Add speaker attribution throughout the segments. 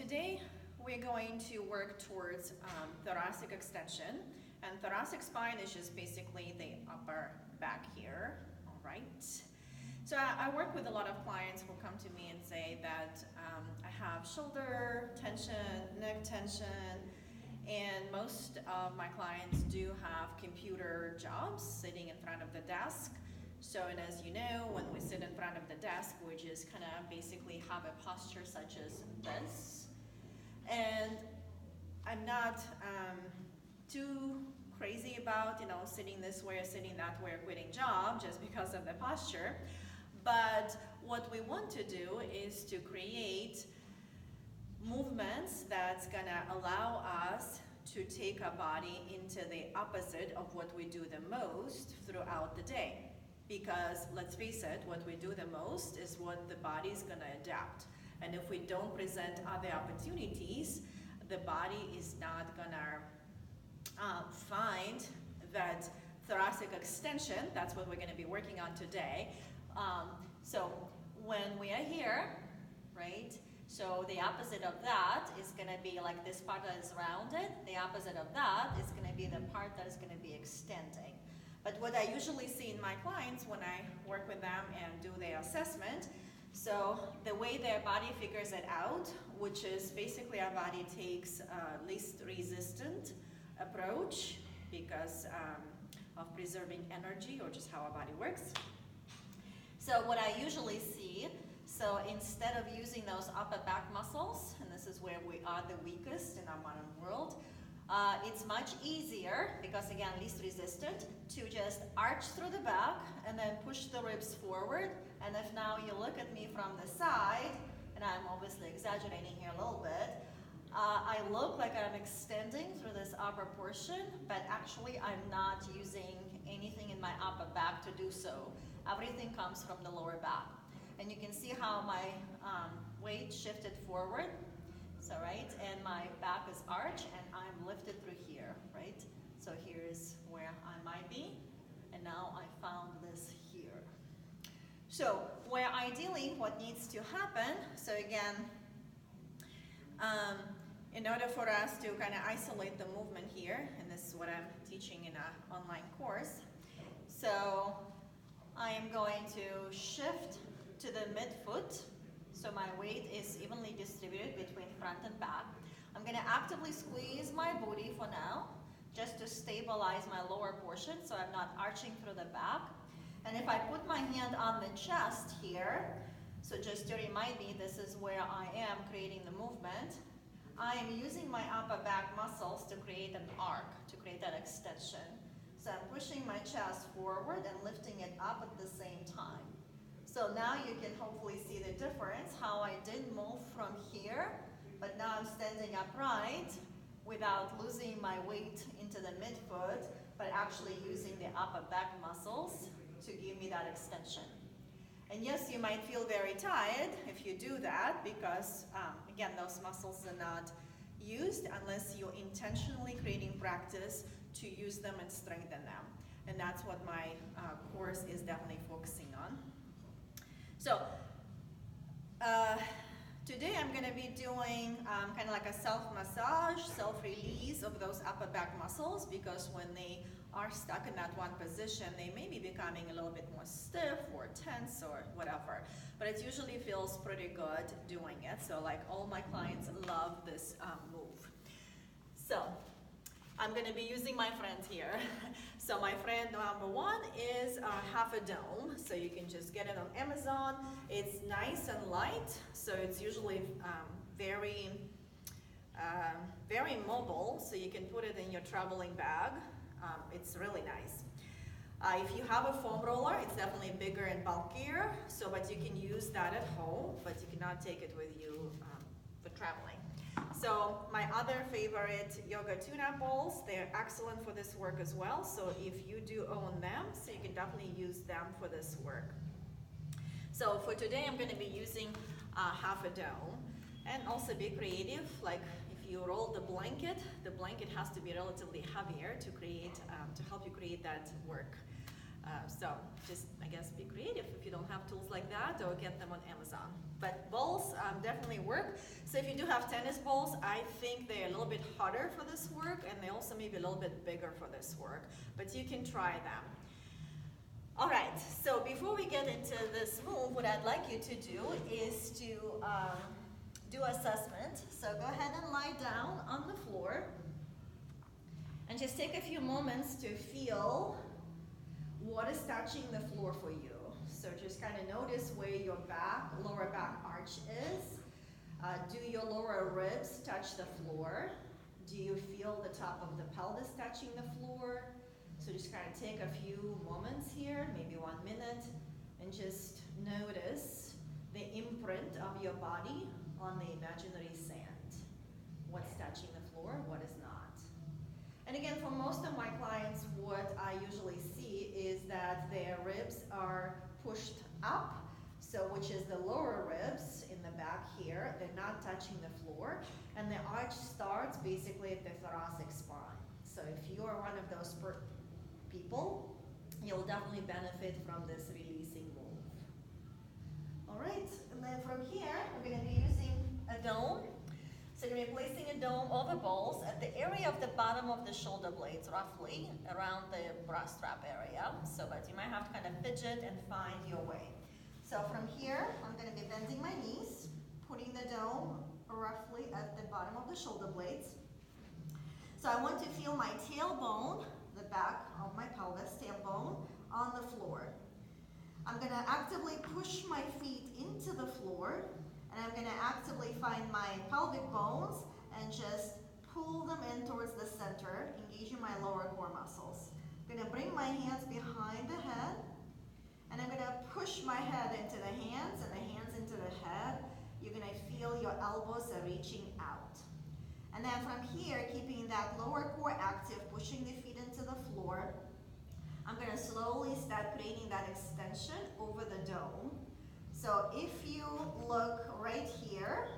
Speaker 1: today we're going to work towards thoracic extension, and thoracic spine is just basically the upper back here, all right? So I work with a lot of clients who come to me and say that I have shoulder tension, neck tension, and most of my clients do have computer jobs sitting in front of the desk. So, and as you know, when we sit in front of the desk, we just kind of basically have a posture such as this. And I'm not too crazy about, sitting this way or sitting that way or quitting job just because of the posture. But what we want to do is to create movements that's gonna allow us to take our body into the opposite of what we do the most throughout the day. Because let's face it, what we do the most is what the body's gonna adapt. And if we don't present other opportunities, the body is not gonna find that thoracic extension. That's what we're gonna be working on today. So when we are here, right? So the opposite of that is gonna be like this part that is rounded. The opposite of that is gonna be the part that is gonna be extending. But what I usually see in my clients when I work with them and do their assessment, so the way their body figures it out, which is basically our body takes a least resistant approach because of preserving energy or just how our body works. So what I usually see, so instead of using those upper back muscles, and this is where we are the weakest in our modern world, it's much easier, because again, least resistant, to just arch through the back and then push the ribs forward. And if now you look at me from the side, and I'm obviously exaggerating here a little bit, I look like I'm extending through this upper portion, but actually I'm not using anything in my upper back to do so. Everything comes from the lower back. And you can see how my weight shifted forward. So, right, and my back is arched and I'm lifted through here, right? So here's where I might be, and now I found this here. So where ideally what needs to happen, so again, in order for us to kind of isolate the movement here, and this is what I'm teaching in an online course, so I am going to shift to the midfoot. So my weight is evenly distributed between front and back. I'm gonna actively squeeze my booty for now, just to stabilize my lower portion so I'm not arching through the back. And if I put my hand on the chest here, so just to remind me, this is where I am creating the movement, I am using my upper back muscles to create an arc, to create that extension. So I'm pushing my chest forward and lifting it up at the same time. So now you can hopefully see the difference, how I did move from here, but now I'm standing upright without losing my weight into the midfoot, but actually using the upper back muscles to give me that extension. And yes, you might feel very tired if you do that because, again, those muscles are not used unless you're intentionally creating practice to use them and strengthen them. And that's what my course is definitely focusing on. So today I'm going to be doing kind of like a self-massage, self-release of those upper back muscles, because when they are stuck in that one position, they may be becoming a little bit more stiff or tense or whatever. But it usually feels pretty good doing it. So like all my clients love this move. So I'm going to be using my friend here. So my friend number one is half a dome. So you can just get it on Amazon. It's nice and light. So it's usually very mobile. So you can put it in your traveling bag. It's really nice. If you have a foam roller, it's definitely bigger and bulkier. So, but you can use that at home, but you cannot take it with you for traveling. So my other favorite yoga tune-up balls, they're excellent for this work as well. So if you do own them, so you can definitely use them for this work. So for today, I'm going to be using half a dome, and also be creative. Like if you roll the blanket has to be relatively heavier to create, to help you create that work. So just, I guess, be creative if you don't have tools like that, or get them on Amazon. But balls definitely work. So if you do have tennis balls, I think they're a little bit harder for this work, and they also may be a little bit bigger for this work, but you can try them. All right, so before we get into this move, what I'd like you to do is to do assessment. So go ahead and lie down on the floor and just take a few moments to feel what is touching the floor for you. So just kind of notice where your lower back arch is. Do your lower ribs touch the floor? Do you feel the top of the pelvis touching the floor? So just kind of take a few moments here, maybe 1 minute, and just notice the imprint of your body on the imaginary sand. What's touching the floor, what is not. And again, for most of my clients, what I usually see is that their ribs are pushed up, so which is the lower ribs in the back here, they're not touching the floor, and the arch starts basically at the thoracic spine. So if you are one of those people, you'll definitely benefit from this releasing move. All right, and then from here, we're going to be using a dome. So you're going to be placing a dome over balls at the area of the bottom of the shoulder blades, roughly around the bra strap area. So that you might have to kind of fidget and find your way. So from here, I'm going to be bending my knees, putting the dome roughly at the bottom of the shoulder blades. So I want to feel my tailbone, the back of my pelvis, tailbone, on the floor. I'm going to actively push my feet into the floor, and I'm going to actively find my pelvic bones and just pull them in towards the center, engaging my lower core muscles. I'm going to bring my hands behind the head, and I'm going to push my head into the hands and the hands into the head. You're going to feel your elbows are reaching out. And then from here, keeping that lower core active, pushing the feet into the floor, I'm going to slowly start creating that extension over the dome. So if you look right here,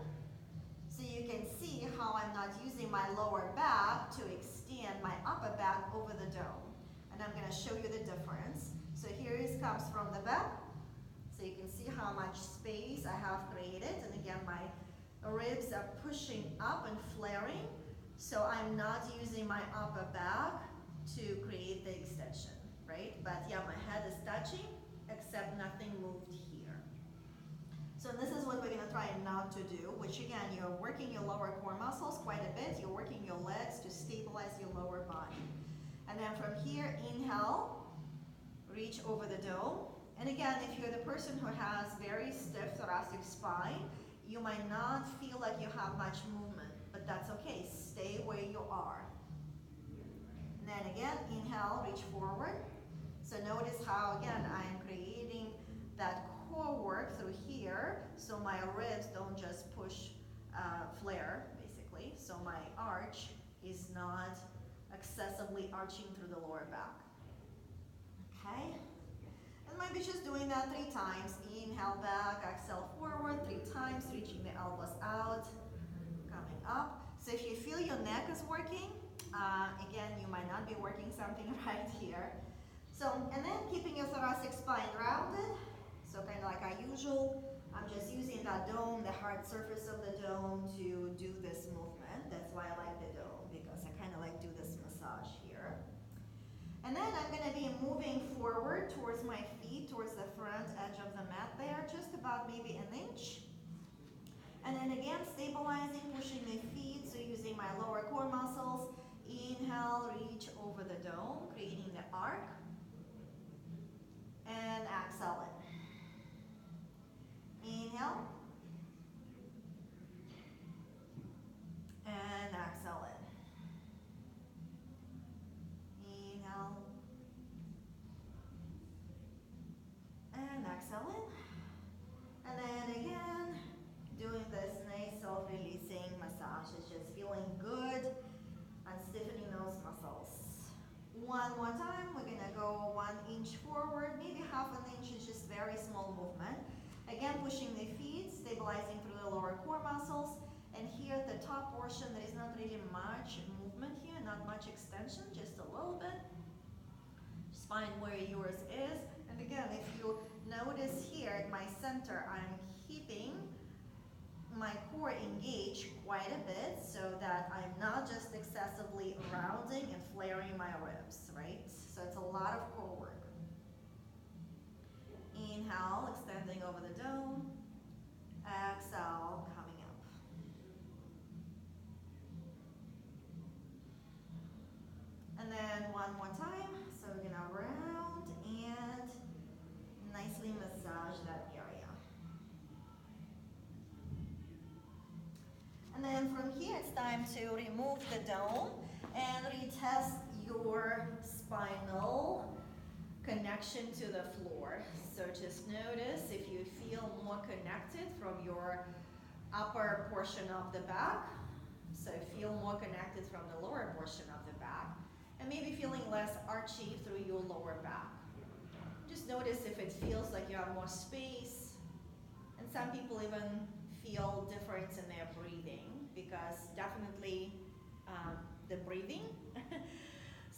Speaker 1: so you can see how I'm not using my lower back to extend my upper back over the dome. And I'm going to show you the difference. So here it comes from the back. So you can see how much space I have created. And again, my ribs are pushing up and flaring. So I'm not using my upper back to create the extension, right? But yeah, my head is touching, except nothing moved here. So this is what we're going to try not to do, which again, you're working your lower core muscles quite a bit. You're working your legs to stabilize your lower body. And then from here, inhale. Reach over the dome. And again, if you're the person who has very stiff thoracic spine, you might not feel like you have much movement, but that's okay. Stay where you are. And then again, inhale, reach forward. So notice how, again, I'm creating that core work through here, so my ribs don't just push, flare, basically. So my arch is not excessively arching through the lower back. Okay, and maybe just doing that 3 times. Inhale back, exhale forward 3 times, reaching the elbows out, coming up. So if you feel your neck is working, again, you might not be working something right here. So, and then keeping your thoracic spine rounded. So kind of like our usual, I'm just using that dome, the hard surface of the dome to do this movement. That's why I like the dome, because I kind of like do this massage here. And then I'm going to be moving forward towards my feet, towards the front edge of the mat there, just about maybe 1 inch. And then again, stabilizing, pushing the feet, so using my lower core muscles. Inhale, reach over the dome, creating the arc. And exhale in. Inhale. And exhale in. Inhale. And exhale in. And then again, doing this nice self-releasing massage. It's just feeling good and stiffening those muscles. One more time, we're gonna go 1 inch forward, maybe half an inch is just very small movement. Again, pushing the feet, stabilizing through the lower core muscles. And here at the top portion, there is not really much movement here, not much extension, just a little bit. Just find where yours is. And again, if you notice here at my center, I'm keeping my core engaged.
Speaker 2: quite a bit so that I'm not just excessively rounding and flaring my ribs, right? So it's a lot of core work. Inhale, extending over the dome. Exhale, coming up. And then one more time. So we're gonna round and nicely massage that area. And then from here, it's time to remove the dome and retest your spinal connection to the floor. So just notice if you feel more connected from your upper portion of the back. So feel more connected from the lower portion of the back. And maybe feeling less archy through your lower back. Just notice if it feels like you have more space. And some people even feel difference in their breathing, because definitely the breathing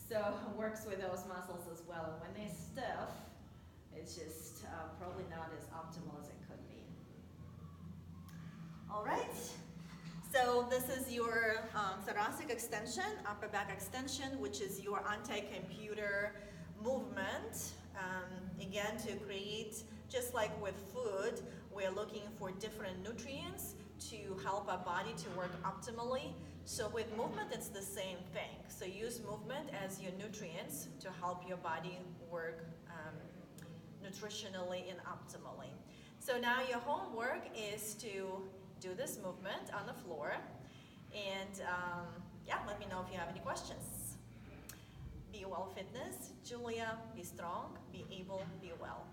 Speaker 2: so works with those muscles as well. And when they're stiff, it's just probably not as optimal as it could be. All right, so this is your thoracic extension, upper back extension, which is your anti-computer movement. Again, to create, just like with food, we're looking for different nutrients to help our body to work optimally. So with movement, it's the same thing. So use movement as your nutrients to help your body work nutritionally and optimally. So now your homework is to do this movement on the floor. And yeah, let me know if you have any questions. Be Well Fitness, Julia, be strong, be able, be well.